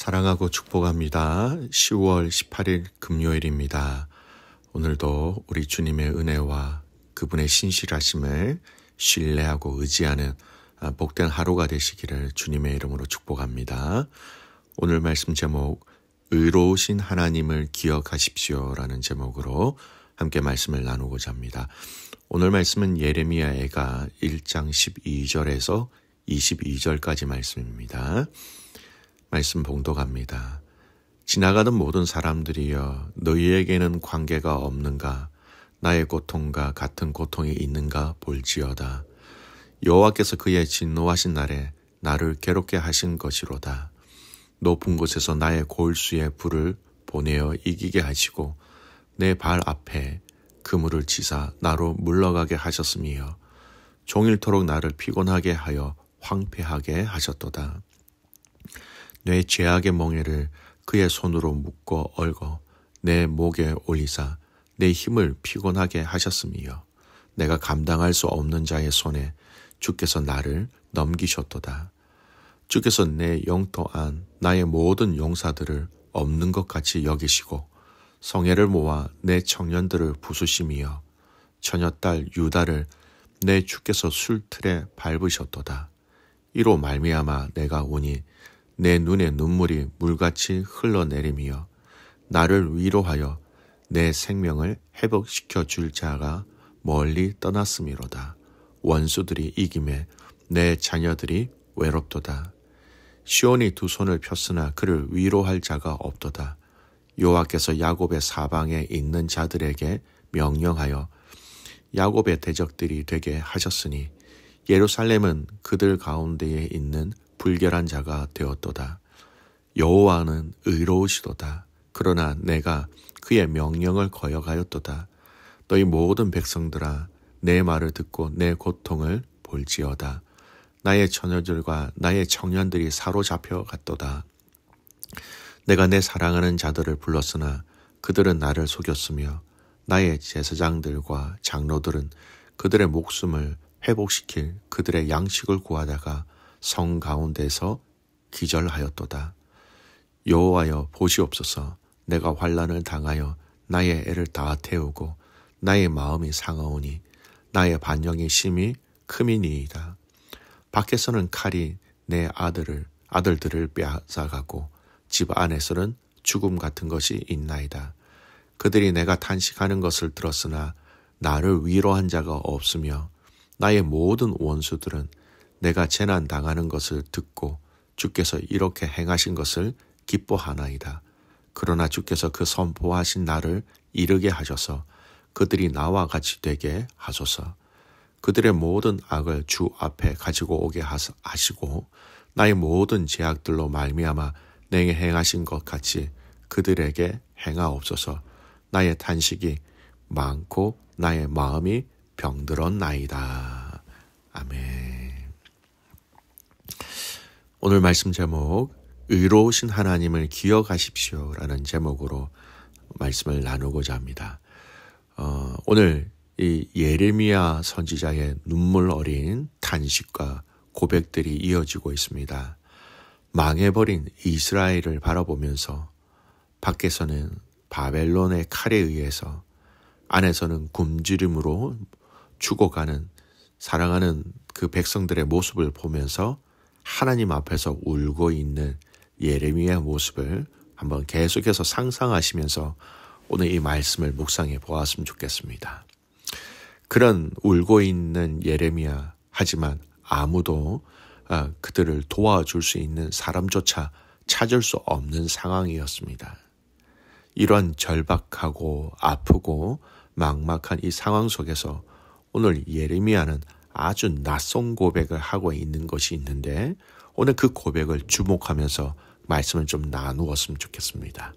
사랑하고 축복합니다. 10월 18일 금요일입니다. 오늘도 우리 주님의 은혜와 그분의 신실하심을 신뢰하고 의지하는 복된 하루가 되시기를 주님의 이름으로 축복합니다. 오늘 말씀 제목 의로우신 하나님을 기억하십시오라는 제목으로 함께 말씀을 나누고자 합니다. 오늘 말씀은 예레미야애가 1장 12절에서 22절까지 말씀입니다. 말씀 봉독합니다. 지나가는 모든 사람들이여 너희에게는 관계가 없는가? 나의 고통과 같은 고통이 있는가 볼지어다. 여호와께서 그의 진노하신 날에 나를 괴롭게 하신 것이로다. 높은 곳에서 나의 골수에 불을 보내어 이기게 하시고 내 발 앞에 그물을 치사 나로 물러가게 하셨으며 종일토록 나를 피곤하게 하여 황폐하게 하셨도다. 내 죄악의 멍에를 그의 손으로 묶어 얽어 내 목에 올리사 내 힘을 피곤하게 하셨으며 내가 감당할 수 없는 자의 손에 주께서 나를 넘기셨도다. 주께서 내 영토 안 나의 모든 용사들을 없는 것 같이 여기시고 성애를 모아 내 청년들을 부수시며 처녀딸 유다를 내 주께서 술틀에 밟으셨도다. 이로 말미암아 내가 우니 내 눈에 눈물이 물같이 흘러내리며 나를 위로하여 내 생명을 회복시켜 줄 자가 멀리 떠났음이로다. 원수들이 이김에 내 자녀들이 외롭도다. 시온이 두 손을 폈으나 그를 위로할 자가 없도다. 여호와께서 야곱의 사방에 있는 자들에게 명령하여 야곱의 대적들이 되게 하셨으니 예루살렘은 그들 가운데에 있는 불결한 자가 되었도다. 여호와는 의로우시도다. 그러나 내가 그의 명령을 거역하였도다. 너희 모든 백성들아 내 말을 듣고 내 고통을 볼지어다. 나의 처녀들과 나의 청년들이 사로잡혀 갔도다. 내가 내 사랑하는 자들을 불렀으나 그들은 나를 속였으며 나의 제사장들과 장로들은 그들의 목숨을 회복시킬 그들의 양식을 구하다가 성 가운데서 기절하였도다. 여호와여 보시옵소서. 내가 환난을 당하여 나의 애를 다 태우고 나의 마음이 상하오니 나의 반영이 심히 크미니이다. 밖에서는 칼이 내 아들들을 빼앗아가고 집 안에서는 죽음 같은 것이 있나이다. 그들이 내가 탄식하는 것을 들었으나 나를 위로한 자가 없으며 나의 모든 원수들은 내가 재난 당하는 것을 듣고 주께서 이렇게 행하신 것을 기뻐하나이다. 그러나 주께서 그 선포하신 날을 이르게 하셔서 그들이 나와 같이 되게 하소서. 그들의 모든 악을 주 앞에 가지고 오게 하시고 나의 모든 죄악들로 말미암아 내게 행하신 것 같이 그들에게 행하옵소서. 나의 탄식이 많고 나의 마음이 병들었나이다. 아멘. 오늘 말씀 제목 의로우신 하나님을 기억하십시오 라는 제목으로 말씀을 나누고자 합니다. 오늘 이 예레미야 선지자의 눈물 어린 탄식과 고백들이 이어지고 있습니다. 망해버린 이스라엘을 바라보면서 밖에서는 바벨론의 칼에 의해서 안에서는 굶주림으로 죽어가는 사랑하는 그 백성들의 모습을 보면서 하나님 앞에서 울고 있는 예레미야의 모습을 한번 계속해서 상상하시면서 오늘 이 말씀을 묵상해 보았으면 좋겠습니다. 그런 울고 있는 예레미야, 하지만 아무도 그들을 도와줄 수 있는 사람조차 찾을 수 없는 상황이었습니다. 이런 절박하고 아프고 막막한 이 상황 속에서 오늘 예레미야는 아주 낯선 고백을 하고 있는 것이 있는데 오늘 그 고백을 주목하면서 말씀을 좀 나누었으면 좋겠습니다.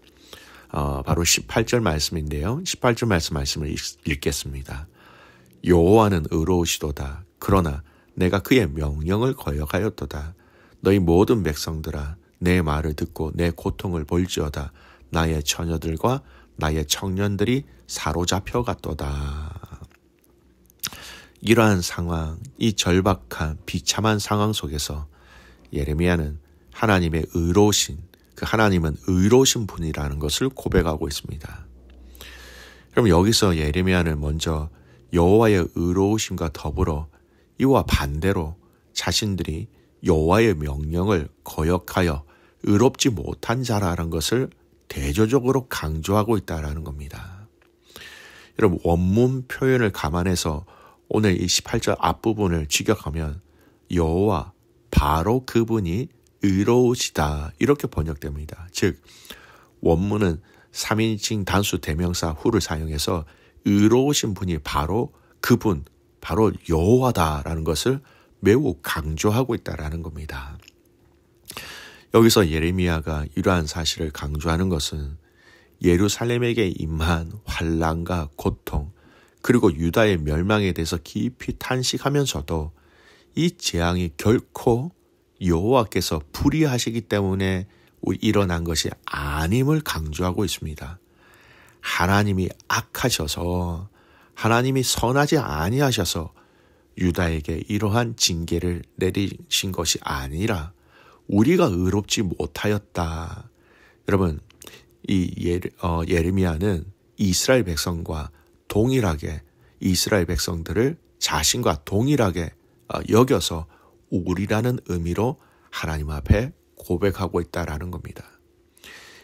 바로 18절 말씀인데요. 18절 말씀을 읽겠습니다. 여호와는 의로우시도다. 그러나 내가 그의 명령을 거역하였도다. 너희 모든 백성들아 내 말을 듣고 내 고통을 볼지어다. 나의 처녀들과 나의 청년들이 사로잡혀 갔도다. 이러한 상황, 이 절박한 비참한 상황 속에서 예레미야는 하나님의 의로우신 그 그 하나님은 의로우신 분이라는 것을 고백하고 있습니다. 그럼 여기서 예레미야는 먼저 여호와의 의로우심과 더불어 이와 반대로 자신들이 여호와의 명령을 거역하여 의롭지 못한 자라는 것을 대조적으로 강조하고 있다는 겁니다. 여러분, 원문 표현을 감안해서 오늘 이 18절 앞부분을 직역하면 여호와 바로 그분이 의로우시다 이렇게 번역됩니다. 즉 원문은 3인칭 단수 대명사 후를 사용해서 의로우신 분이 바로 그분, 바로 여호와다라는 것을 매우 강조하고 있다는 겁니다. 여기서 예레미야가 이러한 사실을 강조하는 것은 예루살렘에게 임한 환난과 고통, 그리고 유다의 멸망에 대해서 깊이 탄식하면서도 이 재앙이 결코 여호와께서 불의하시기 때문에 일어난 것이 아님을 강조하고 있습니다. 하나님이 악하셔서, 하나님이 선하지 아니하셔서 유다에게 이러한 징계를 내리신 것이 아니라 우리가 의롭지 못하였다. 여러분, 이 예레미야는 이스라엘 백성과 동일하게 이스라엘 백성들을 자신과 동일하게 여겨서 우리라는 의미로 하나님 앞에 고백하고 있다라는 겁니다.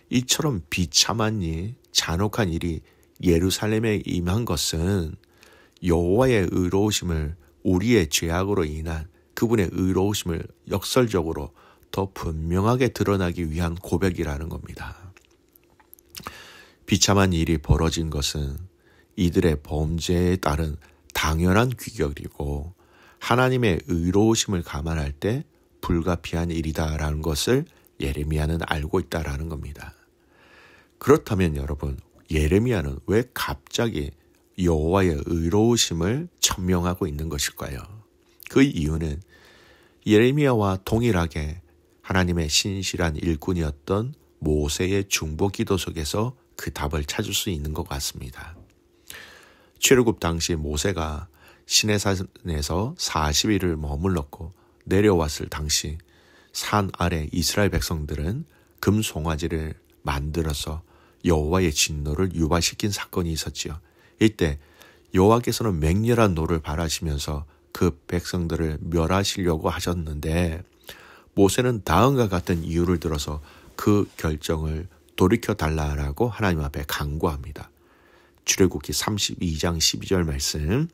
이처럼 비참한 일, 잔혹한 일이 예루살렘에 임한 것은 여호와의 의로우심을 우리의 죄악으로 인한 그분의 의로우심을 역설적으로 더 분명하게 드러나기 위한 고백이라는 겁니다. 비참한 일이 벌어진 것은 이들의 범죄에 따른 당연한 귀결이고 하나님의 의로우심을 감안할 때 불가피한 일이다라는 것을 예레미야는 알고 있다라는 겁니다. 그렇다면 여러분, 예레미야는 왜 갑자기 여호와의 의로우심을 천명하고 있는 것일까요? 그 이유는 예레미야와 동일하게 하나님의 신실한 일꾼이었던 모세의 중보기도 속에서 그 답을 찾을 수 있는 것 같습니다. 출애굽 당시 모세가 시내산에서 40일을 머물렀고 내려왔을 당시 산 아래 이스라엘 백성들은 금송아지를 만들어서 여호와의 진노를 유발시킨 사건이 있었지요. 이때 여호와께서는 맹렬한 노를 발하시면서 그 백성들을 멸하시려고 하셨는데 모세는 다음과 같은 이유를 들어서 그 결정을 돌이켜달라고 하나님 앞에 간구합니다. 출애굽기 32장 12절 말씀,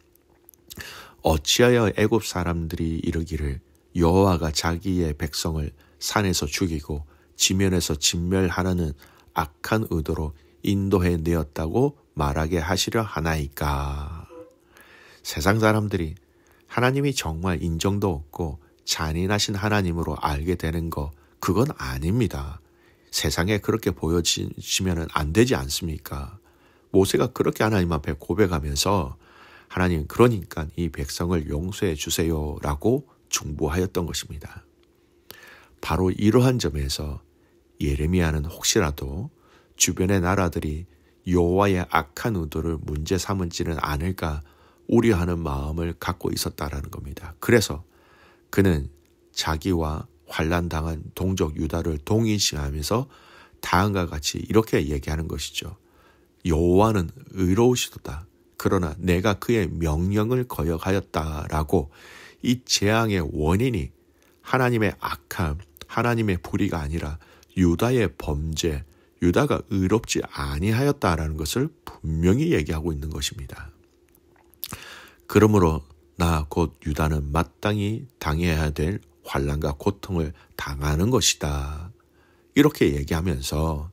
어찌하여 애굽 사람들이 이르기를 여호와가 자기의 백성을 산에서 죽이고 지면에서 진멸하라는 악한 의도로 인도해 내었다고 말하게 하시려 하나이까. 세상 사람들이 하나님이 정말 인정도 없고 잔인하신 하나님으로 알게 되는 거, 그건 아닙니다. 세상에 그렇게 보여지면 안 되지 않습니까? 모세가 그렇게 하나님 앞에 고백하면서 하나님, 그러니까 이 백성을 용서해 주세요라고 중보하였던 것입니다. 바로 이러한 점에서 예레미야는 혹시라도 주변의 나라들이 여호와의 악한 의도를 문제 삼지는 않을까 우려하는 마음을 갖고 있었다라는 겁니다. 그래서 그는 자기와 환난당한 동족 유다를 동일시하면서 다음과 같이 이렇게 얘기하는 것이죠. 여호와는 의로우시도다. 그러나 내가 그의 명령을 거역하였다라고 이 재앙의 원인이 하나님의 악함, 하나님의 불의가 아니라 유다의 범죄, 유다가 의롭지 아니하였다라는 것을 분명히 얘기하고 있는 것입니다. 그러므로 나 곧 유다는 마땅히 당해야 될 환난과 고통을 당하는 것이다. 이렇게 얘기하면서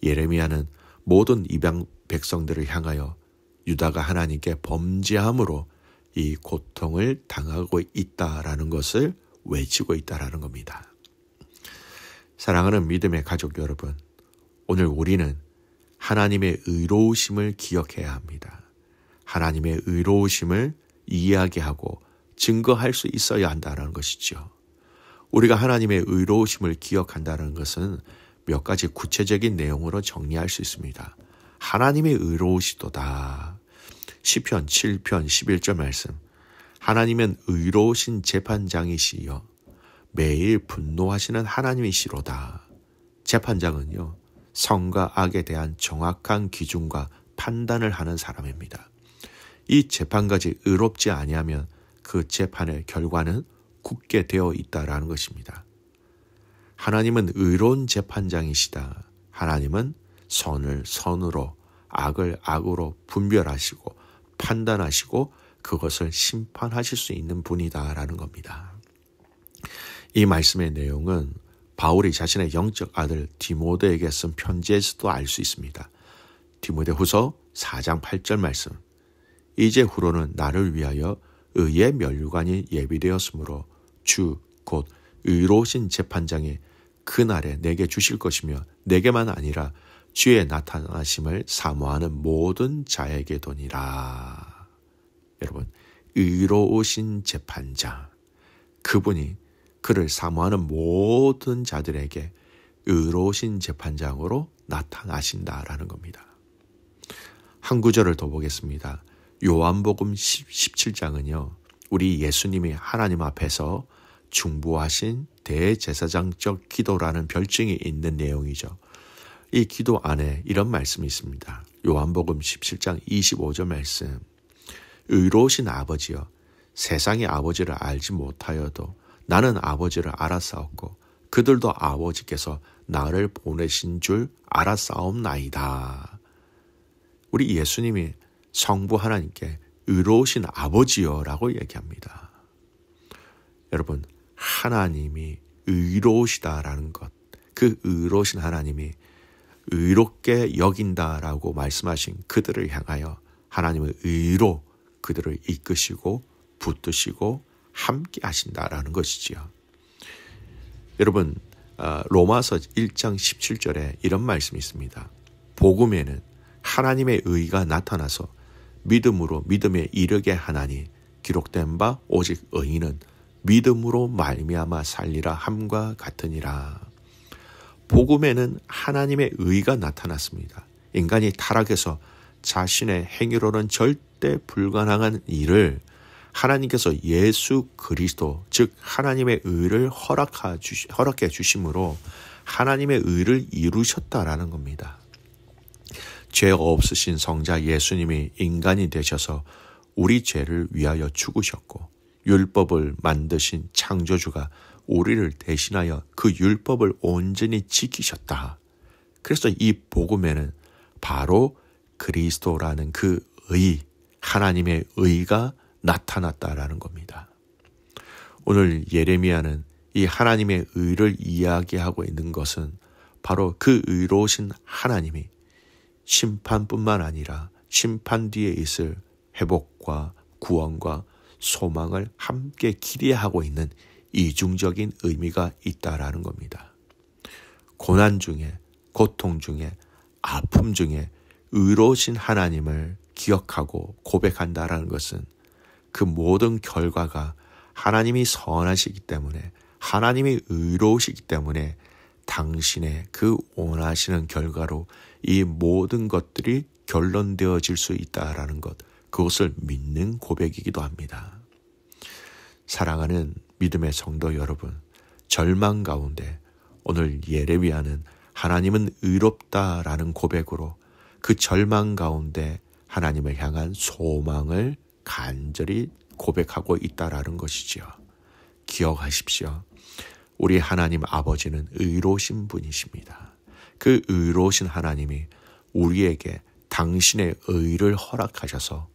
예레미야는 모든 이방 백성들을 향하여 유다가 하나님께 범죄함으로 이 고통을 당하고 있다라는 것을 외치고 있다라는 겁니다. 사랑하는 믿음의 가족 여러분, 오늘 우리는 하나님의 의로우심을 기억해야 합니다. 하나님의 의로우심을 이야기하고 증거할 수 있어야 한다는 것이죠. 우리가 하나님의 의로우심을 기억한다는 것은 몇 가지 구체적인 내용으로 정리할 수 있습니다. 하나님의 의로우시도다. 시편 7편 11절 말씀, 하나님은 의로우신 재판장이시여 매일 분노하시는 하나님이시로다. 재판장은요, 선과 악에 대한 정확한 기준과 판단을 하는 사람입니다. 이 재판까지 의롭지 아니하면 그 재판의 결과는 굳게 되어 있다라는 것입니다. 하나님은 의로운 재판장이시다. 하나님은 선을 선으로, 악을 악으로 분별하시고 판단하시고 그것을 심판하실 수 있는 분이다라는 겁니다. 이 말씀의 내용은 바울이 자신의 영적 아들 디모데에게 쓴 편지에서도 알 수 있습니다. 디모데후서 4장 8절 말씀. 이제 후로는 나를 위하여 의의 면류관이 예비되었으므로 주 곧 의로우신 재판장이 그날에 내게 주실 것이며 내게만 아니라 주의 나타나심을 사모하는 모든 자에게도니라. 여러분, 의로우신 재판장, 그분이 그를 사모하는 모든 자들에게 의로우신 재판장으로 나타나신다라는 겁니다. 한 구절을 더 보겠습니다. 요한복음 17장은요. 우리 예수님이 하나님 앞에서 중보하신 대제사장적 기도라는 별칭이 있는 내용이죠. 이 기도 안에 이런 말씀이 있습니다. 요한복음 17장 25절 말씀. 의로우신 아버지여, 세상의 아버지를 알지 못하여도 나는 아버지를 알았사옵고 그들도 아버지께서 나를 보내신 줄 알았사옵나이다. 우리 예수님이 성부 하나님께 의로우신 아버지여라고 얘기합니다. 여러분, 하나님이 의로우시다라는 것, 그 의로우신 하나님이 의롭게 여긴다라고 말씀하신 그들을 향하여 하나님의 의로 그들을 이끄시고 붙드시고 함께 하신다라는 것이지요. 여러분, 로마서 1장 17절에 이런 말씀이 있습니다. 복음에는 하나님의 의가 나타나서 믿음으로 믿음에 이르게 하나니 기록된 바 오직 의인은 믿음으로 말미암아 살리라 함과 같으니라. 복음에는 하나님의 의가 나타났습니다. 인간이 타락해서 자신의 행위로는 절대 불가능한 일을 하나님께서 예수 그리스도, 즉 하나님의 의를 허락해 주심으로 하나님의 의를 이루셨다라는 겁니다. 죄 없으신 성자 예수님이 인간이 되셔서 우리 죄를 위하여 죽으셨고 율법을 만드신 창조주가 우리를 대신하여 그 율법을 온전히 지키셨다. 그래서 이 복음에는 바로 그리스도라는 그 의, 하나님의 의가 나타났다라는 겁니다. 오늘 예레미야는 이 하나님의 의를 이야기하고 있는 것은 바로 그 의로우신 하나님이 심판뿐만 아니라 심판 뒤에 있을 회복과 구원과 소망을 함께 기대하고 있는 이중적인 의미가 있다라는 겁니다. 고난 중에, 고통 중에, 아픔 중에 의로우신 하나님을 기억하고 고백한다라는 것은 그 모든 결과가 하나님이 선하시기 때문에, 하나님이 의로우시기 때문에 당신의 그 원하시는 결과로 이 모든 것들이 결론되어질 수 있다라는 것, 그것을 믿는 고백이기도 합니다. 사랑하는 믿음의 성도 여러분, 절망 가운데 오늘 예레미야는 하나님은 의롭다라는 고백으로 그 절망 가운데 하나님을 향한 소망을 간절히 고백하고 있다라는 것이지요. 기억하십시오. 우리 하나님 아버지는 의로우신 분이십니다. 그 의로우신 하나님이 우리에게 당신의 의를 허락하셔서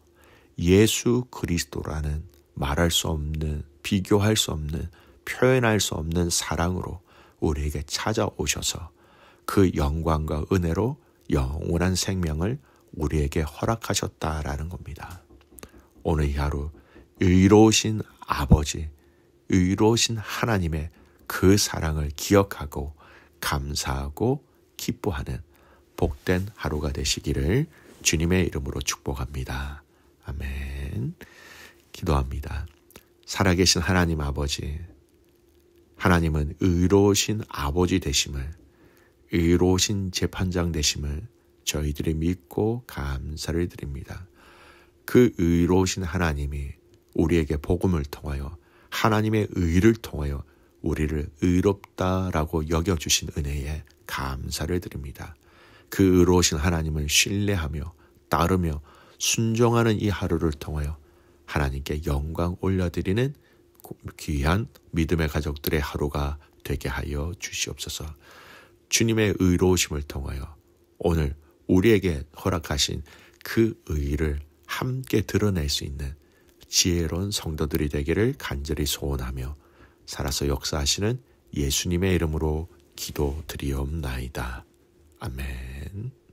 예수 그리스도라는 말할 수 없는, 비교할 수 없는, 표현할 수 없는 사랑으로 우리에게 찾아오셔서 그 영광과 은혜로 영원한 생명을 우리에게 허락하셨다라는 겁니다. 오늘 이 하루 의로우신 아버지, 의로우신 하나님의 그 사랑을 기억하고 감사하고 기뻐하는 복된 하루가 되시기를 주님의 이름으로 축복합니다. 아멘. 기도합니다. 살아계신 하나님 아버지, 하나님은 의로우신 아버지 되심을, 의로우신 재판장 되심을 저희들이 믿고 감사를 드립니다. 그 의로우신 하나님이 우리에게 복음을 통하여 하나님의 의를 통하여 우리를 의롭다라고 여겨주신 은혜에 감사를 드립니다. 그 의로우신 하나님을 신뢰하며 따르며 순종하는 이 하루를 통하여 하나님께 영광 올려드리는 귀한 믿음의 가족들의 하루가 되게 하여 주시옵소서. 주님의 의로우심을 통하여 오늘 우리에게 허락하신 그 의를 함께 드러낼 수 있는 지혜로운 성도들이 되기를 간절히 소원하며 살아서 역사하시는 예수님의 이름으로 기도드리옵나이다. 아멘.